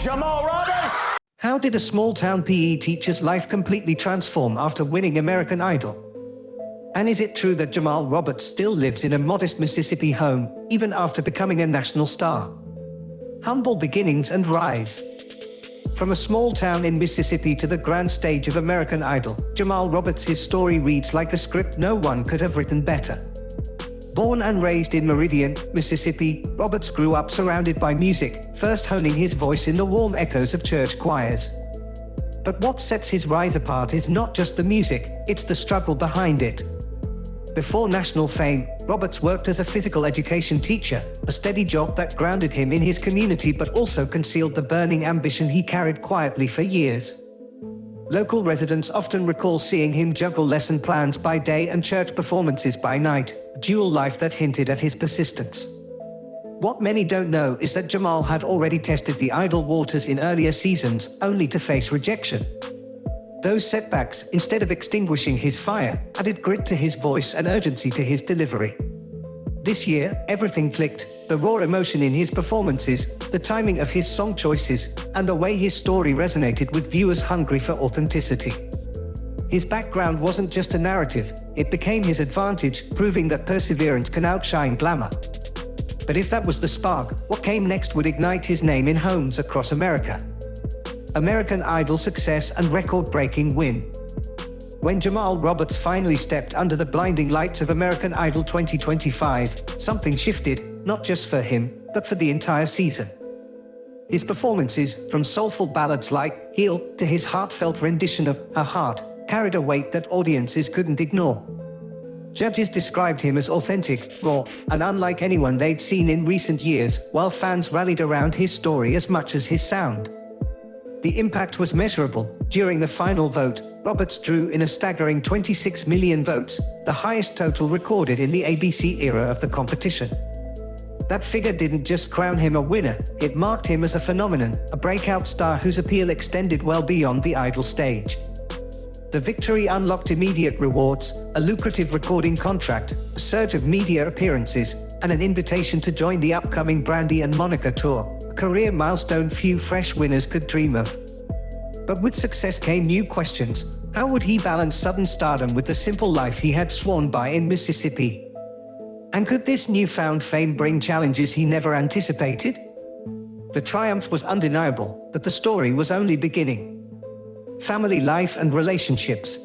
Jamal Roberts! How did a small-town PE teacher's life completely transform after winning American Idol? And is it true that Jamal Roberts still lives in a modest Mississippi home, even after becoming a national star? Humble beginnings and rise. From a small town in Mississippi to the grand stage of American Idol, Jamal Roberts' story reads like a script no one could have written better. Born and raised in Meridian, Mississippi, Roberts grew up surrounded by music, first honing his voice in the warm echoes of church choirs. But what sets his rise apart is not just the music, it's the struggle behind it. Before national fame, Roberts worked as a physical education teacher, a steady job that grounded him in his community but also concealed the burning ambition he carried quietly for years. Local residents often recall seeing him juggle lesson plans by day and church performances by night, a dual life that hinted at his persistence. What many don't know is that Jamal had already tested the Idol waters in earlier seasons, only to face rejection. Those setbacks, instead of extinguishing his fire, added grit to his voice and urgency to his delivery. This year, everything clicked: the raw emotion in his performances, the timing of his song choices, and the way his story resonated with viewers hungry for authenticity. His background wasn't just a narrative, it became his advantage, proving that perseverance can outshine glamour. But if that was the spark, what came next would ignite his name in homes across America. American Idol success and record-breaking win. When Jamal Roberts finally stepped under the blinding lights of American Idol 2025, something shifted, not just for him, but for the entire season. His performances, from soulful ballads like "Heal" to his heartfelt rendition of "Her Heart," carried a weight that audiences couldn't ignore. Judges described him as authentic, raw, and unlike anyone they'd seen in recent years, while fans rallied around his story as much as his sound. The impact was measurable. During the final vote, Roberts drew in a staggering 26 million votes, the highest total recorded in the ABC era of the competition. That figure didn't just crown him a winner, it marked him as a phenomenon, a breakout star whose appeal extended well beyond the Idol stage. The victory unlocked immediate rewards, a lucrative recording contract, a surge of media appearances, and an invitation to join the upcoming Brandy and Monica tour, a career milestone few fresh winners could dream of. But with success came new questions. How would he balance sudden stardom with the simple life he had sworn by in Mississippi? And could this newfound fame bring challenges he never anticipated? The triumph was undeniable, but the story was only beginning. Family life and relationships.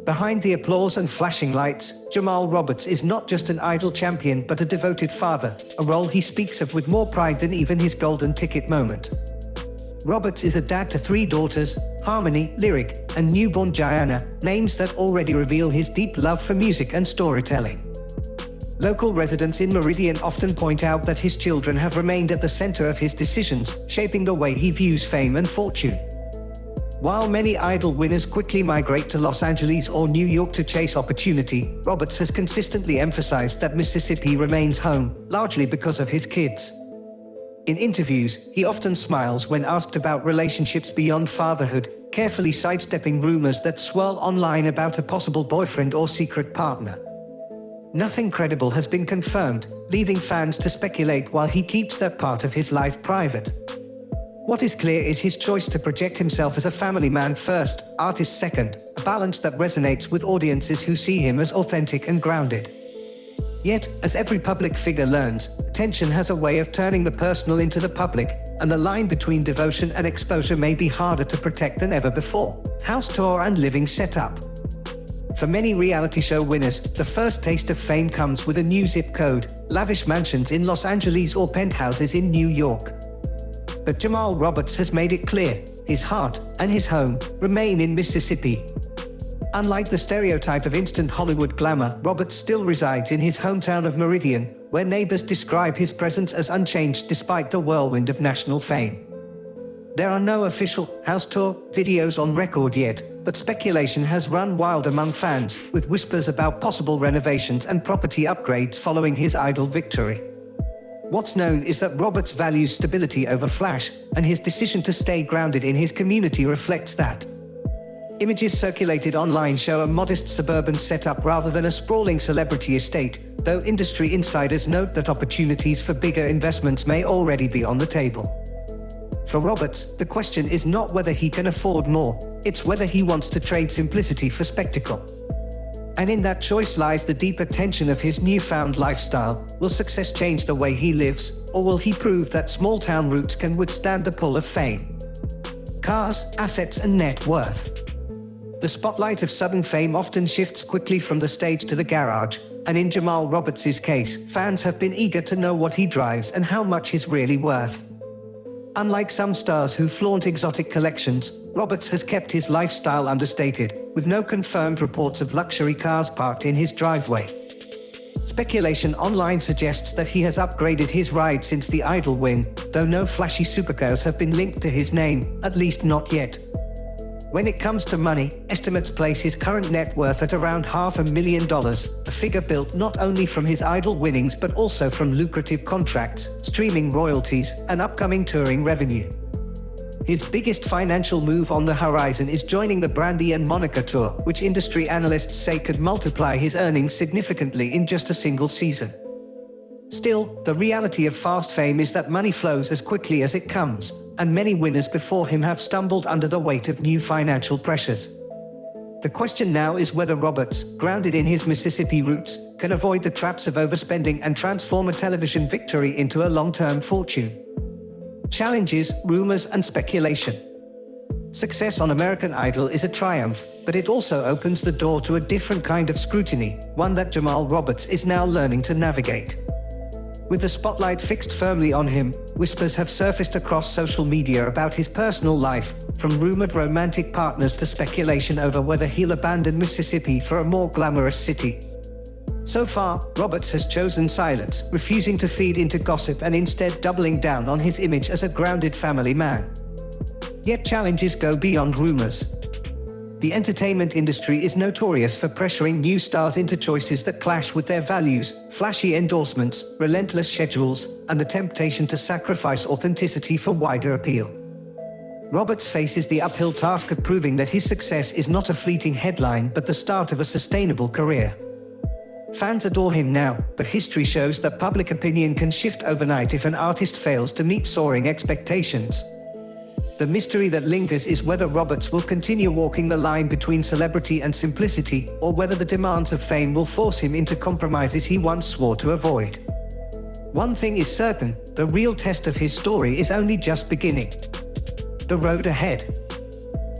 Behind the applause and flashing lights, Jamal Roberts is not just an Idol champion but a devoted father, a role he speaks of with more pride than even his golden ticket moment. Roberts is a dad to 3 daughters, Harmony, Lyric, and newborn Gianna, names that already reveal his deep love for music and storytelling. Local residents in Meridian often point out that his children have remained at the center of his decisions, shaping the way he views fame and fortune. While many Idol winners quickly migrate to Los Angeles or New York to chase opportunity, Roberts has consistently emphasized that Mississippi remains home, largely because of his kids. In interviews, he often smiles when asked about relationships beyond fatherhood, carefully sidestepping rumors that swirl online about a possible boyfriend or secret partner. Nothing credible has been confirmed, leaving fans to speculate while he keeps that part of his life private. What is clear is his choice to project himself as a family man first, artist second, a balance that resonates with audiences who see him as authentic and grounded. Yet, as every public figure learns, attention has a way of turning the personal into the public, and the line between devotion and exposure may be harder to protect than ever before. House tour and living setup. For many reality show winners, the first taste of fame comes with a new zip code, lavish mansions in Los Angeles or penthouses in New York. But Jamal Roberts has made it clear, his heart and his home remain in Mississippi. Unlike the stereotype of instant Hollywood glamour, Roberts still resides in his hometown of Meridian, where neighbors describe his presence as unchanged despite the whirlwind of national fame. There are no official house tour videos on record yet, but speculation has run wild among fans, with whispers about possible renovations and property upgrades following his Idol victory. What's known is that Roberts values stability over flash, and his decision to stay grounded in his community reflects that. Images circulated online show a modest suburban setup rather than a sprawling celebrity estate, though industry insiders note that opportunities for bigger investments may already be on the table. For Roberts, the question is not whether he can afford more, it's whether he wants to trade simplicity for spectacle. And in that choice lies the deeper tension of his newfound lifestyle. Will success change the way he lives, or will he prove that small-town roots can withstand the pull of fame? Cars, assets, and net worth. The spotlight of sudden fame often shifts quickly from the stage to the garage, and in Jamal Roberts' case, fans have been eager to know what he drives and how much he's really worth. Unlike some stars who flaunt exotic collections, Roberts has kept his lifestyle understated, with no confirmed reports of luxury cars parked in his driveway. Speculation online suggests that he has upgraded his ride since the Idol win, though no flashy supercars have been linked to his name, at least not yet. When it comes to money, estimates place his current net worth at around $500,000, a figure built not only from his Idol winnings but also from lucrative contracts, streaming royalties, and upcoming touring revenue. His biggest financial move on the horizon is joining the Brandy and Monica tour, which industry analysts say could multiply his earnings significantly in just a single season. Still, the reality of fast fame is that money flows as quickly as it comes, and many winners before him have stumbled under the weight of new financial pressures. The question now is whether Roberts, grounded in his Mississippi roots, can avoid the traps of overspending and transform a television victory into a long-term fortune. Challenges, rumors, and speculation. Success on American Idol is a triumph, but it also opens the door to a different kind of scrutiny, one that Jamal Roberts is now learning to navigate. With the spotlight fixed firmly on him, whispers have surfaced across social media about his personal life, from rumored romantic partners to speculation over whether he'll abandon Mississippi for a more glamorous city. So far, Roberts has chosen silence, refusing to feed into gossip and instead doubling down on his image as a grounded family man. Yet challenges go beyond rumors. The entertainment industry is notorious for pressuring new stars into choices that clash with their values, flashy endorsements, relentless schedules, and the temptation to sacrifice authenticity for wider appeal. Roberts faces the uphill task of proving that his success is not a fleeting headline but the start of a sustainable career. Fans adore him now, but history shows that public opinion can shift overnight if an artist fails to meet soaring expectations. The mystery that lingers is whether Roberts will continue walking the line between celebrity and simplicity, or whether the demands of fame will force him into compromises he once swore to avoid. One thing is certain, the real test of his story is only just beginning. The road ahead.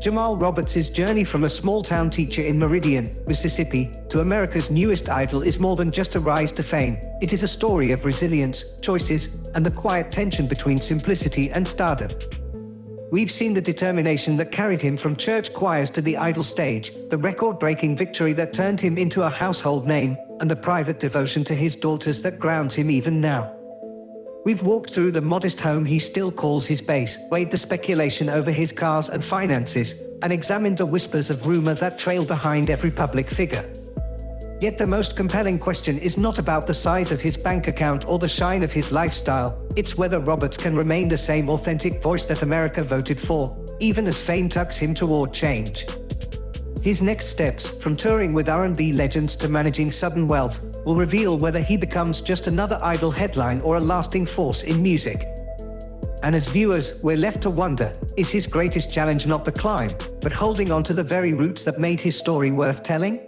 Jamal Roberts' journey from a small-town teacher in Meridian, Mississippi, to America's newest idol is more than just a rise to fame. It is a story of resilience, choices, and the quiet tension between simplicity and stardom. We've seen the determination that carried him from church choirs to the Idol stage, the record-breaking victory that turned him into a household name, and the private devotion to his daughters that grounds him even now. We've walked through the modest home he still calls his base, weighed the speculation over his cars and finances, and examined the whispers of rumor that trail behind every public figure. Yet the most compelling question is not about the size of his bank account or the shine of his lifestyle, it's whether Roberts can remain the same authentic voice that America voted for, even as fame tugs him toward change. His next steps, from touring with R&B legends to managing sudden wealth, will reveal whether he becomes just another Idol headline or a lasting force in music. And as viewers, we're left to wonder, is his greatest challenge not the climb, but holding on to the very roots that made his story worth telling?